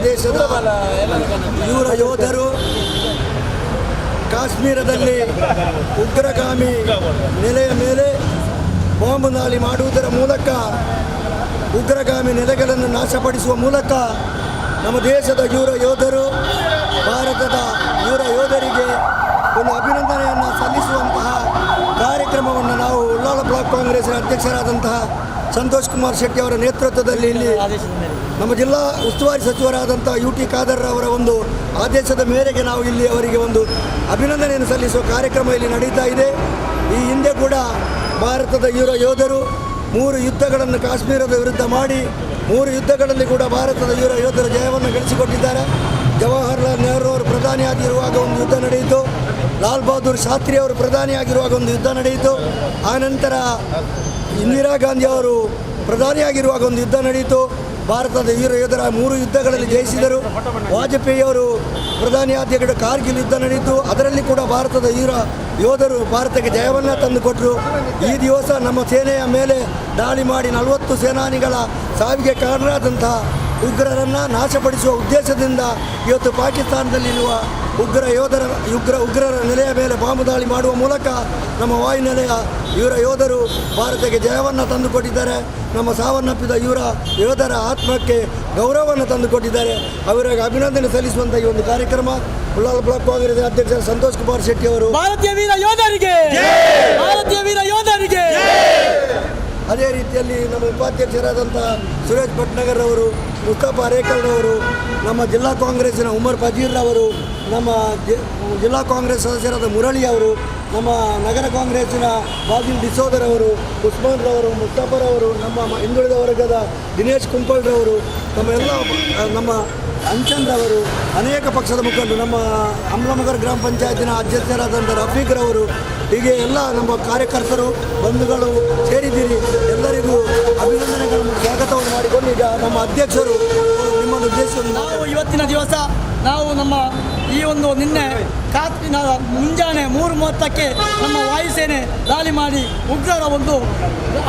ದೇಶದ ಯೂರ ಯೋಧರು ಕಾಶ್ಮೀರದಲ್ಲಿ ಉಗ್ರಗಾಮಿ ನೆಲೆಯ ಮೇಲೆ ಬಾಂಬ್ ದಾಳಿ ಮಾಡುವುದರ ಮೂಲಕ ಉಗ್ರಗಾಮಿ ನೆಲೆಗಳನ್ನು ನಾಶಪಡಿಸುವ ಮೂಲಕ ನಮ್ಮ ದೇಶದ ಯೂರ ಯೋಧರು ಭಾರತದ ಯೂರ ಯೋಧರಿಗೆ ಒಂದು ಅಭಿನಂದನೆಯನ್ನು ಸಲ್ಲಿಸುವಂತಹ ಕಾರ್ಯಕ್ರಮವನ್ನು ನಾವು ಉಳ್ಳಾಲ ಬ್ಲಾಕ್ ಕಾಂಗ್ರೆಸ್ನ ಅಧ್ಯಕ್ಷರಾದಂತಹ ಸಂತೋಷ್ ಕುಮಾರ್ ಶೆಟ್ಟಿ ಅವರ ನೇತೃತ್ವದಲ್ಲಿ ಇಲ್ಲಿ ನಮ್ಮ ಜಿಲ್ಲಾ ಉಸ್ತುವಾರಿ ಸಚಿವರಾದಂಥ UT ಖಾದರ್ ಅವರ ಒಂದು ಆದೇಶದ ಮೇರೆಗೆ ನಾವು ಇಲ್ಲಿ ಅವರಿಗೆ ಒಂದು ಅಭಿನಂದನೆಯನ್ನು ಸಲ್ಲಿಸುವ ಕಾರ್ಯಕ್ರಮ ಇಲ್ಲಿ ನಡೀತಾ ಇದೆ. ಈ ಹಿಂದೆ ಕೂಡ ಭಾರತದ ಯೂರ ಯೋಧರು 3 ಯುದ್ಧಗಳನ್ನು ಕಾಶ್ಮೀರದ ವಿರುದ್ಧ ಮಾಡಿ 3 ಯುದ್ಧಗಳಲ್ಲಿ ಕೂಡ ಭಾರತದ ಯೂರ ಯೋಧರು ಜಯವನ್ನು ಗಳಿಸಿಕೊಟ್ಟಿದ್ದಾರೆ. ಜವಾಹರ್ಲಾಲ್ ನೆಹರು ಅವರು ಪ್ರಧಾನಿಯಾಗಿರುವಾಗ ಒಂದು ಯುದ್ಧ ನಡೆಯಿತು. ಲಾಲ್ ಬಹದ್ದೂರ್ ಶಾಸ್ತ್ರಿ ಅವರು ಪ್ರಧಾನಿಯಾಗಿರುವಾಗ ಒಂದು ಯುದ್ಧ ನಡೆಯಿತು. ಆನಂತರ ಇಂದಿರಾ ಗಾಂಧಿ ಅವರು ಪ್ರಧಾನಿಯಾಗಿರುವಾಗ ಒಂದು ಯುದ್ಧ ನಡೆಯಿತು. ಭಾರತದ ಯೂರ ಯೋಧರ 3 ಯುದ್ಧಗಳಲ್ಲಿ ಜಯಿಸಿದರು. ವಾಜಪೇಯಿ ಅವರು ಪ್ರಧಾನಿಯಾದ ಕಾರ್ಗಿಲ್ ಯುದ್ಧ ನಡೆಯಿತು. ಅದರಲ್ಲಿ ಕೂಡ ಭಾರತದ ಯೂರ ಯೋಧರು ಭಾರತಕ್ಕೆ ಜಯವನ್ನು ತಂದುಕೊಟ್ಟರು. ಈ ದಿವಸ ನಮ್ಮ ಸೇನೆಯ ಮೇಲೆ ದಾಳಿ ಮಾಡಿ 40 ಸೇನಾನಿಗಳ ಸಾವಿಗೆ ಕಾರಣರಾದಂತಹ ಉಗ್ರರನ್ನು ನಾಶಪಡಿಸುವ ಉದ್ದೇಶದಿಂದ ಇವತ್ತು ಪಾಕಿಸ್ತಾನದಲ್ಲಿರುವ ಉಗ್ರರ ನೆಲೆಯ ಮೇಲೆ ಬಾಂಬು ದಾಳಿ ಮಾಡುವ ಮೂಲಕ ನಮ್ಮ ವಾಯುನೆಲೆಯ ಯೂರ ಯೋಧರು ಭಾರತಕ್ಕೆ ಜಯವನ್ನು ತಂದುಕೊಟ್ಟಿದ್ದಾರೆ. ನಮ್ಮ ಸಾವನ್ನಪ್ಪಿದ ಯೂರ ಯೋಧರ ಆತ್ಮಕ್ಕೆ ಗೌರವವನ್ನು ತಂದುಕೊಟ್ಟಿದ್ದಾರೆ. ಅವರಿಗೆ ಅಭಿನಂದನೆ ಸಲ್ಲಿಸುವಂಥ ಈ ಒಂದು ಕಾರ್ಯಕ್ರಮ ಉಳ್ಳಾಲ ಬ್ಲಾಕ್ ಕಾಂಗ್ರೆಸ್ ಅಧ್ಯಕ್ಷ ಸಂತೋಷ್ ಕುಮಾರ್ ಶೆಟ್ಟಿ ಅವರು ಭಾರತೀಯ ವೀರ ಯೋಧರಿಗೆ ಅದೇ ರೀತಿಯಲ್ಲಿ ನಮ್ಮ ಉಪಾಧ್ಯಕ್ಷರಾದಂಥ ಸುರೇಶ್ ಭಟ್ನಗರ್ ಅವರು, ಮುಸ್ತಫಾ ರೇಖಲ್ರವರು, ನಮ್ಮ ಜಿಲ್ಲಾ ಕಾಂಗ್ರೆಸ್ಸಿನ ಉಮರ್ ಫಜೀರ್ ಅವರು, ನಮ್ಮ ಜಿಲ್ಲಾ ಕಾಂಗ್ರೆಸ್ ಸದಸ್ಯರಾದ ಮುರಳಿ ಅವರು, ನಮ್ಮ ನಗರ ಕಾಂಗ್ರೆಸ್ಸಿನ ಬಾಜಿಲ್ ಡಿಸೋದರ್ ಅವರು, ಉಸ್ಮಾನ್ ರವರು, ಮುಸ್ತಫರವರು, ನಮ್ಮ ಹಿಂದುಳಿದ ವರ್ಗದ ದಿನೇಶ್ ಕುಂಪಲ್ರವರು, ನಮ್ಮ ಅಂಚಂದ್ರವರು, ಅನೇಕ ಪಕ್ಷದ ಮುಖಂಡರು, ನಮ್ಮ ಅಮ್ಲಮಗರ್ ಗ್ರಾಮ ಪಂಚಾಯತಿನ ಅಧ್ಯಕ್ಷರಾದಂಥ ರಫೀಕ್ರವರು, ಹೀಗೆ ಎಲ್ಲ ನಮ್ಮ ಕಾರ್ಯಕರ್ತರು ಬಂಧುಗಳು ಸೇರಿದ್ದೀರಿ. ಎಲ್ಲರಿಗೂ ಅಭಿನಂದನೆಗಳನ್ನು ಸ್ವಾಗತವನ್ನು ಮಾಡಿಕೊಂಡು ಈಗ ನಮ್ಮ ಅಧ್ಯಕ್ಷರು ನಿಮ್ಮನ್ನು ಉದ್ದೇಶಿಸಿ ಇವತ್ತಿನ ದಿವಸ ನಾವು ನಮ್ಮ ಈ ಒಂದು ನಿನ್ನೆ ಮುಂಜಾನೆ 3:30ಕ್ಕೆ ನಮ್ಮ ವಾಯುಸೇನೆ ದಾಳಿ ಮಾಡಿ ಉಗ್ರರ ಒಂದು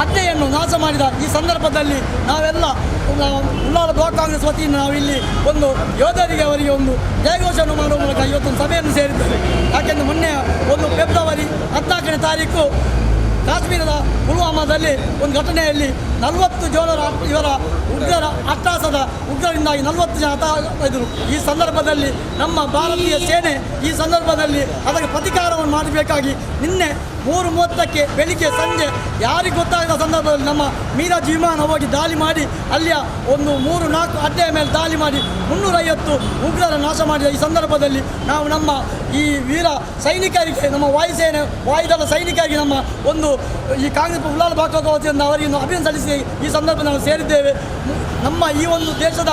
ಅಡ್ಡೆಯನ್ನು ನಾಶ ಮಾಡಿದ ಈ ಸಂದರ್ಭದಲ್ಲಿ ನಾವೆಲ್ಲ ಉಳ್ಳಾಲ ಬ್ಲಾಕ್ ಕಾಂಗ್ರೆಸ್ ವತಿಯಿಂದ ನಾವಿಲ್ಲಿ ಒಂದು ಯೋಧರಿಗೆ ಅವರಿಗೆ ಒಂದು ಜಯಘೋಷವನ್ನು ಮಾಡುವ ಮೂಲಕ ಇವತ್ತೊಂದು ಸಭೆಯನ್ನು ಸೇರಿದ್ದೇವೆ. ಯಾಕೆಂದರೆ ಮೊನ್ನೆ ಒಂದು ಫೆಬ್ರವರಿ 14ನೇ ತಾರೀಕು ಕಾಶ್ಮೀರದ ಪುಲ್ವಾಮಾದಲ್ಲಿ ಒಂದು ಘಟನೆಯಲ್ಲಿ 40 ಜನರ ಇವರ ಉಗ್ರರ ಅಟ್ಟಾಸದ ಉಗ್ರರಿಂದಾಗಿ 40 ಜನ ಹತಾಗಿದ್ದರು. ಈ ಸಂದರ್ಭದಲ್ಲಿ ನಮ್ಮ ಭಾರತೀಯ ಸೇನೆ ಈ ಸಂದರ್ಭದಲ್ಲಿ ಅದಕ್ಕೆ ಪ್ರತಿಕಾರವನ್ನು ಮಾಡಬೇಕಾಗಿ ನಿನ್ನೆ 3:30ಕ್ಕೆ ಬೆಳಿಗ್ಗೆ ಸಂಜೆ ಯಾರಿಗೆ ಗೊತ್ತಾಗದ ಸಂದರ್ಭದಲ್ಲಿ ನಮ್ಮ ಮಿರಾಜ್ ವಿಮಾನ ಹೋಗಿ ದಾಳಿ ಮಾಡಿ ಅಲ್ಲಿಯ ಒಂದು 3-4 ಅಡ್ಡೆಯ ಮೇಲೆ ದಾಳಿ ಮಾಡಿ 350 ಉಗ್ರರ ನಾಶ ಮಾಡಿದ ಈ ಸಂದರ್ಭದಲ್ಲಿ ನಾವು ನಮ್ಮ ಈ ವೀರ ಸೈನಿಕರಿಗೆ ನಮ್ಮ ವಾಯುಸೇನೆ ವಾಯುದಳ ಸೈನಿಕರಿಗೆ ನಮ್ಮ ಒಂದು ಈ ಕಾಂಗ್ರೆಸ್ ಉಳ್ಳಾಲ ಬ್ಲಾಕ್ ವತಿಯಿಂದ ಅವರಿಗೆ ಅಭಿನಂದನೆ ಸಲ್ಲಿಸಿ ಈ ಸಂದರ್ಭದಲ್ಲಿ ನಾವು ಸೇರಿದ್ದೇವೆ. ನಮ್ಮ ಈ ಒಂದು ದೇಶದ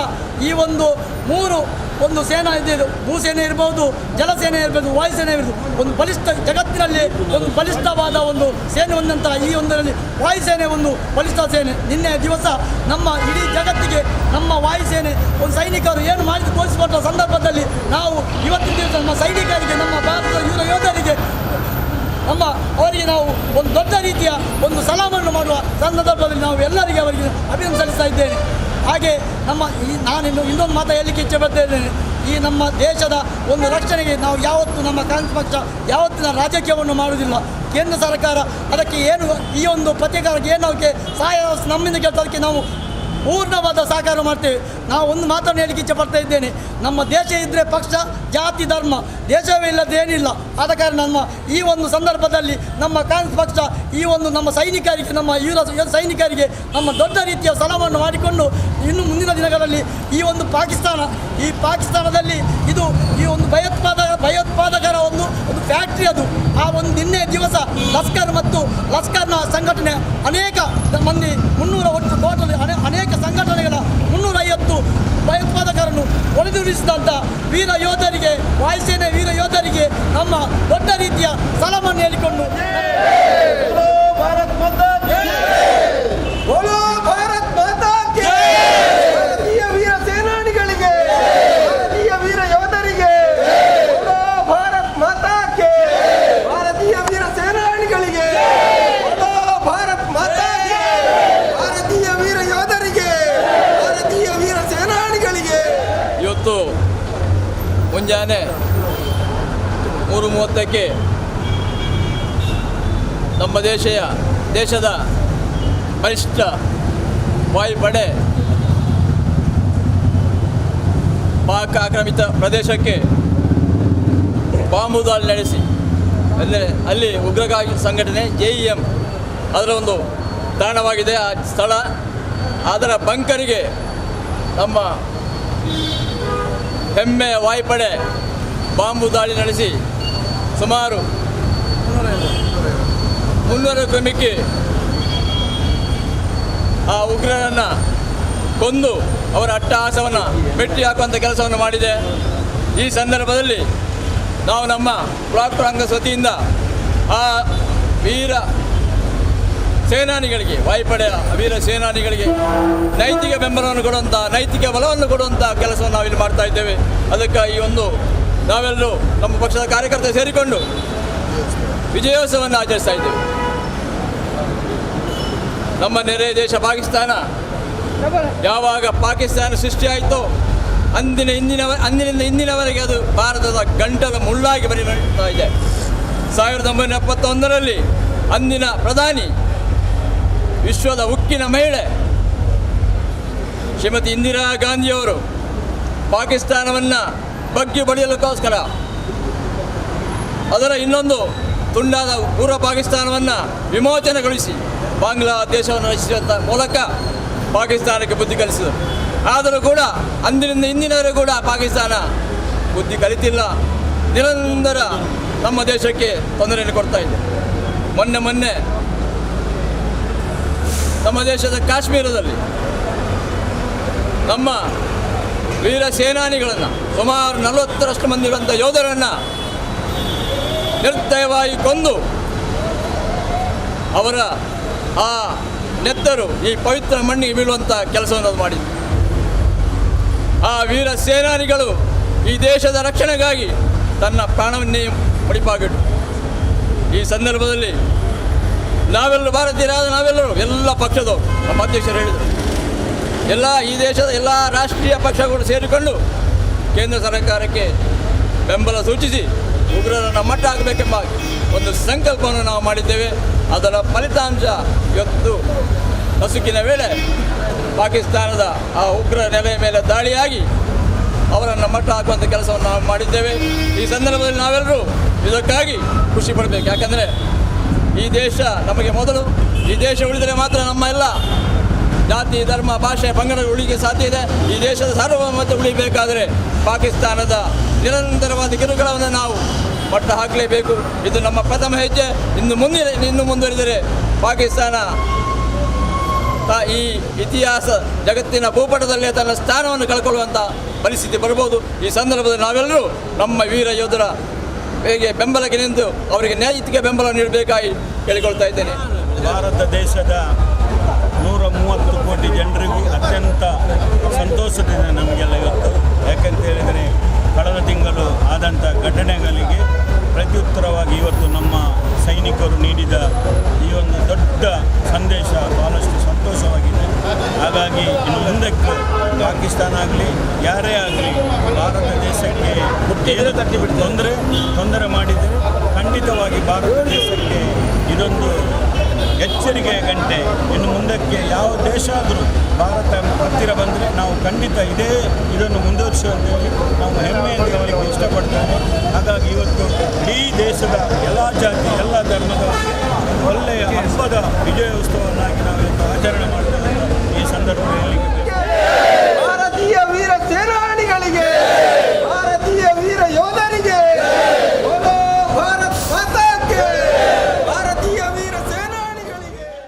ಈ ಒಂದು 3 ಒಂದು ಸೇನಾ ಇದೆ, ಭೂಸೇನೆ ಇರ್ಬೋದು, ಜಲಸೇನೆ ಇರ್ಬೋದು, ವಾಯುಸೇನೆ ಇರ್ಬೋದು, ಒಂದು ಬಲಿಷ್ಠ ಜಗತ್ತಿನಲ್ಲಿ ಒಂದು ಬಲಿಷ್ಠವಾದ ಒಂದು ಸೇನೆ ಹೊಂದಂತಹ ಈ ಒಂದರಲ್ಲಿ ವಾಯುಸೇನೆ ಒಂದು ಬಲಿಷ್ಠ ಸೇನೆ. ನಿನ್ನೆ ದಿವಸ ನಮ್ಮ ಇಡೀ ಜಗತ್ತಿಗೆ ನಮ್ಮ ವಾಯುಸೇನೆ ಒಂದು ಸೈನಿಕರು ಏನು ಮಾಡಿ ತೋರಿಸಿಕೊಟ್ಟ ಸಂದರ್ಭದಲ್ಲಿ ನಾವು ಇವತ್ತಿನ ದಿವಸ ನಮ್ಮ ಸೈನಿಕರಿಗೆ ನಮ್ಮ ಭಾರತದ ಯೂರ ಯೋಧರಿಗೆ ಅವರಿಗೆ ನಾವು ಒಂದು ದೊಡ್ಡ ರೀತಿಯ ಒಂದು ಸಲಾಮನ್ನು ಮಾಡುವ ಸಂದರ್ಭದಲ್ಲಿ ನಾವು ಎಲ್ಲರಿಗೆ ಅವರಿಗೆ ಅಭಿನಂದನೆ ಸಲ್ಲಿಸ್ತಾ ಇದ್ದೇನೆ. ಹಾಗೆ ನಾನು ಇನ್ನೊಂದು ಮಾತು ಹೇಳಲಿಕ್ಕೆ ಇಚ್ಛೆ ಪಡ್ತಿದ್ದೇನೆ. ಈ ನಮ್ಮ ದೇಶದ ಒಂದು ರಕ್ಷಣೆಗೆ ನಾವು ಯಾವತ್ತೂ ನಮ್ಮ ಕಾಂಗ್ರೆಸ್ ಪಕ್ಷ ಯಾವತ್ತಿನ ರಾಜಕೀಯವನ್ನು ಮಾಡುವುದಿಲ್ಲ. ಕೇಂದ್ರ ಸರ್ಕಾರ ಅದಕ್ಕೆ ಏನು ಈ ಒಂದು ಪ್ರತ್ಯೇಕಕ್ಕೆ ಏನು ಅದಕ್ಕೆ ಸಹಾಯ ನಮ್ಮಿಂದ ಕೇಳ್ತದಕ್ಕೆ ನಾವು ಪೂರ್ಣವಾದ ಸಹಕಾರ ಮಾಡ್ತೇವೆ. ನಾವು ಒಂದು ಮಾತನ್ನು ಹೇಳಲಿಕ್ಕೆ ಇಚ್ಛೆ ಪಡ್ತಾ ಇದ್ದೇನೆ. ನಮ್ಮ ದೇಶ ಇದ್ದರೆ ಪಕ್ಷ, ಜಾತಿ, ಧರ್ಮ, ದೇಶವೇ ಇಲ್ಲದೆ ಏನಿಲ್ಲ. ಆದ ಕಾರಣ ನಮ್ಮ ಈ ಒಂದು ಸಂದರ್ಭದಲ್ಲಿ ನಮ್ಮ ಕಾಂಗ್ರೆಸ್ ಪಕ್ಷ ಈ ಒಂದು ನಮ್ಮ ಸೈನಿಕರಿಗೆ ನಮ್ಮ ಯೂರ ಸೈನಿಕರಿಗೆ ನಮ್ಮ ದೊಡ್ಡ ರೀತಿಯ ಸಲಾಮನ್ನು ಮಾಡಿಕೊಂಡು ಇನ್ನು ಮುಂದಿನ ದಿನಗಳಲ್ಲಿ ಈ ಒಂದು ಪಾಕಿಸ್ತಾನದಲ್ಲಿ ಇದು ಈ ಒಂದು ಭಯೋತ್ಪಾದಕರ ಒಂದು ಫ್ಯಾಕ್ಟ್ರಿ ಅದು. ಆ ಒಂದು ನಿನ್ನೆ ದಿವಸ ಲಷ್ಕರ್ನ ಸಂಘಟನೆ ಅನೇಕ ಮಂದಿ 300 ಒಟ್ಟು ಟೋಟಲ್ ಅನೇಕ ಸಂಘಟನೆಗಳ 350 ಭಯೋತ್ಪಾದಕರನ್ನು ಹೊಡೆದುರುಳಿಸಿದಂಥ ವೀರ ಯೋಧರಿಗೆ, ವಾಯುಸೇನೆ ವೀರ ಯೋಧರಿಗೆ ನಮ್ಮ ದೊಡ್ಡ ರೀತಿಯ ಸಲಾಮನ್ನು ಹೇಳಿಕೊಂಡು ಮುಂಜಾನೆ 3:30ಕ್ಕೆ ನಮ್ಮ ದೇಶದ ಬಲಿಷ್ಠ ವಾಯುಪಡೆ ಪಾಕ್ ಆಕ್ರಮಿತ ಪ್ರದೇಶಕ್ಕೆ ಬಾಂಬು ದಾಳಿ ನಡೆಸಿ ಅಲ್ಲಿ ಉಗ್ರಗಾಮಿ ಸಂಘಟನೆ JEM ಅದರ ಒಂದು ತಾಣವಾಗಿದೆ ಆ ಸ್ಥಳ. ಅದರ ಬಂಕರಿಗೆ ನಮ್ಮ ಹೆಮ್ಮೆಯ ವಾಯುಪಡೆ ಬಾಂಬು ದಾಳಿ ನಡೆಸಿ ಸುಮಾರು 300ಕ್ಕೂ ಮಿಕ್ಕಿ ಆ ಉಗ್ರರನ್ನು ಕೊಂದು ಅವರ ಅಟ್ಟಹಾಸವನ್ನು ಮೆಟ್ಟಿ ಹಾಕುವಂಥ ಕೆಲಸವನ್ನು ಮಾಡಿದೆ. ಈ ಸಂದರ್ಭದಲ್ಲಿ ನಾವು ನಮ್ಮ ಬ್ಲಾಕ್ ಕಾಂಗ್ರೆಸ್ ವತಿಯಿಂದ ಆ ವೀರ ಸೇನಾನಿಗಳಿಗೆ, ವಾಯುಪಡೆಯ ವೀರ ಸೇನಾನಿಗಳಿಗೆ ನೈತಿಕ ಬೆಂಬಲವನ್ನು ಕೊಡುವಂಥ, ನೈತಿಕ ಬಲವನ್ನು ಕೊಡುವಂಥ ಕೆಲಸವನ್ನು ನಾವಿಲ್ಲಿ ಮಾಡ್ತಾ ಇದ್ದೇವೆ. ಅದಕ್ಕೆ ಈ ಒಂದು ನಾವೆಲ್ಲರೂ ನಮ್ಮ ಪಕ್ಷದ ಕಾರ್ಯಕರ್ತರು ಸೇರಿಕೊಂಡು ವಿಜಯೋತ್ಸವವನ್ನು ಆಚರಿಸ್ತಾ ಇದ್ದೇವೆ. ನಮ್ಮ ನೆರೆ ದೇಶ ಪಾಕಿಸ್ತಾನ ಯಾವಾಗ ಪಾಕಿಸ್ತಾನ ಸೃಷ್ಟಿಯಾಯಿತೋ ಅಂದಿನಿಂದ ಇಂದಿನವರೆಗೆ ಅದು ಭಾರತದ ಗಂಟಲ ಮುಳ್ಳಾಗಿ ಪರಿಣಮಿಸ್ತಾ ಇದೆ. 1971ರಲ್ಲಿ ಅಂದಿನ ಪ್ರಧಾನಿ, ವಿಶ್ವದ ಉಕ್ಕಿನ ಮಹಿಳೆ ಶ್ರೀಮತಿ ಇಂದಿರಾ ಗಾಂಧಿಯವರು ಪಾಕಿಸ್ತಾನವನ್ನು ಬಗ್ಗಿ ಬಡಿಯಲಿಕ್ಕೋಸ್ಕರ ಅದರ ಇನ್ನೊಂದು ತುಂಡಾದ ಪೂರ್ವ ಪಾಕಿಸ್ತಾನವನ್ನು ವಿಮೋಚನೆಗೊಳಿಸಿ ಬಾಂಗ್ಲಾದೇಶವನ್ನು ರಚಿಸುವಂಥ ಮೂಲಕ ಪಾಕಿಸ್ತಾನಕ್ಕೆ ಬುದ್ಧಿ ಕಲಿಸಿದರು. ಆದರೂ ಕೂಡ ಅಂದಿನಿಂದ ಇಂದಿನವರೆಗೂ ಕೂಡ ಪಾಕಿಸ್ತಾನ ಬುದ್ಧಿ ಕಲಿತಿಲ್ಲ, ನಿರಂತರ ನಮ್ಮ ದೇಶಕ್ಕೆ ತೊಂದರೆಯನ್ನು ಕೊಡ್ತಾ ಇದೆ. ಮೊನ್ನೆ ನಮ್ಮ ದೇಶದ ಕಾಶ್ಮೀರದಲ್ಲಿ ನಮ್ಮ ವೀರ ಸೇನಾನಿಗಳನ್ನು ಸುಮಾರು 40ರಷ್ಟು ಮಂದಿ ಇರುವಂಥ ಯೋಧರನ್ನು ನಿರ್ದಯವಾಗಿ ಕೊಂದು ಅವರ ಆ ನೆತ್ತರು ಈ ಪವಿತ್ರ ಮಣ್ಣಿಗೆ ಬೀಳುವಂಥ ಕೆಲಸವನ್ನು ಅದು ಮಾಡಿದೆ. ಆ ವೀರ ಸೇನಾನಿಗಳು ಈ ದೇಶದ ರಕ್ಷಣೆಗಾಗಿ ತನ್ನ ಪ್ರಾಣವನ್ನೇ ಮುಡಿಪಾಗಿಟ್ಟು ಈ ಸಂದರ್ಭದಲ್ಲಿ ನಾವೆಲ್ಲರೂ ಭಾರತೀಯರಾದ ನಾವೆಲ್ಲರೂ ಎಲ್ಲ ಪಕ್ಷದವರು, ನಮ್ಮ ಅಧ್ಯಕ್ಷರು ಹೇಳಿದರು, ಈ ದೇಶದ ಎಲ್ಲ ರಾಷ್ಟ್ರೀಯ ಪಕ್ಷಗಳು ಸೇರಿಕೊಂಡು ಕೇಂದ್ರ ಸರ್ಕಾರಕ್ಕೆ ಬೆಂಬಲ ಸೂಚಿಸಿ ಉಗ್ರರನ್ನು ಮಟ್ಟ ಹಾಕಬೇಕೆಂಬ ಒಂದು ಸಂಕಲ್ಪವನ್ನು ನಾವು ಮಾಡಿದ್ದೇವೆ. ಅದರ ಫಲಿತಾಂಶ ಇವತ್ತು ನಸುಕಿನ ವೇಳೆ ಪಾಕಿಸ್ತಾನದ ಆ ಉಗ್ರ ನೆಲೆಯ ಮೇಲೆ ದಾಳಿಯಾಗಿ ಅವರನ್ನು ಮಟ್ಟ ಹಾಕುವಂಥ ಕೆಲಸವನ್ನು ನಾವು ಮಾಡಿದ್ದೇವೆ. ಈ ಸಂದರ್ಭದಲ್ಲಿ ನಾವೆಲ್ಲರೂ ಇದಕ್ಕಾಗಿ ಖುಷಿ ಪಡಬೇಕು. ಯಾಕಂದರೆ ಈ ದೇಶ ನಮಗೆ ಮೊದಲು, ಈ ದೇಶ ಉಳಿದರೆ ಮಾತ್ರ ನಮ್ಮ ಎಲ್ಲ ಜಾತಿ, ಧರ್ಮ, ಭಾಷೆ, ಪಂಗಡಗಳು ಉಳಿಗೆ ಸಾಧ್ಯ ಇದೆ. ಈ ದೇಶದ ಸಾರ್ವಭೌಮತೆ ಉಳಿಬೇಕಾದರೆ ಪಾಕಿಸ್ತಾನದ ನಿರಂತರವಾದ ಕಿರುಕುಳವನ್ನು ನಾವು ಮಟ್ಟ ಹಾಕಲೇಬೇಕು. ಇದು ನಮ್ಮ ಪ್ರಥಮ ಹೆಜ್ಜೆ. ಇನ್ನು ಮುಂದುವರಿದರೆ ಪಾಕಿಸ್ತಾನ ಈ ಇತಿಹಾಸ ಜಗತ್ತಿನ ಭೂಪಟದಲ್ಲೇ ತನ್ನ ಸ್ಥಾನವನ್ನು ಕಳ್ಕೊಳ್ಳುವಂಥ ಪರಿಸ್ಥಿತಿ ಬರ್ಬೋದು. ಈ ಸಂದರ್ಭದಲ್ಲಿ ನಾವೆಲ್ಲರೂ ನಮ್ಮ ವೀರ ಯೋಧರ ಹೇಗೆ ಬೆಂಬಲಕ್ಕೆ ನಿಂತು ಅವರಿಗೆ ನೈತಿಕ ಬೆಂಬಲ ನೀಡಬೇಕಾಗಿ ಕೇಳಿಕೊಳ್ತಾ ಇದ್ದೇನೆ. ಭಾರತ ದೇಶದ 130 ಕೋಟಿ ಜನರಿಗೂ ಅತ್ಯಂತ ಸಂತೋಷದಿಂದ ನಮಗೆಲ್ಲ ಇವತ್ತು. ಯಾಕಂತ ಹೇಳಿದರೆ ಕಳೆದ ತಿಂಗಳು ಆದಂಥ ಘಟನೆಗಳಿಗೆ ಪ್ರತ್ಯುತ್ತರವಾಗಿ ಇವತ್ತು ನಮ್ಮ ಸೈನಿಕರು ನೀಡಿದ ಈ ಒಂದು ದೊಡ್ಡ ಸಂದೇಶ ಬಹಳಷ್ಟು ಸಂತೋಷವಾಗಿದೆ. ಹಾಗಾಗಿ ಇನ್ನು ಮುಂದಕ್ಕೆ ಪಾಕಿಸ್ತಾನ ಆಗಲಿ ಯಾರೇ ಆಗಲಿ ಭಾರತ ದೇಶಕ್ಕೆ ತೊಂದರೆ ಮಾಡಿದರೆ ಖಂಡಿತವಾಗಿ ಭಾರತ ದೇಶಕ್ಕೆ ಇದೊಂದು ಎಚ್ಚರಿಕೆಯ ಗಂಟೆ. ಇನ್ನು ಮುಂದಕ್ಕೆ ಯಾವ ದೇಶ ಆದರೂ ಭಾರತ ಹತ್ತಿರ ಬಂದರೆ ನಾವು ಖಂಡಿತ ಇದನ್ನು ಮುಂದುವರಿಸುವಂತೇಳಿ ನಾವು ಹೆಮ್ಮೆಯಿಂದ ಹೇಳಲಿಕ್ಕೆ ಇಷ್ಟಪಡ್ತೇನೆ. ಹಾಗಾಗಿ ಇವತ್ತು ಇಡೀ ದೇಶದ ಎಲ್ಲ ಜಾತಿ, ಎಲ್ಲ ಧರ್ಮದ ಒಳ್ಳೆಯ ಹಬ್ಬದ ವಿಜಯೋತ್ಸವ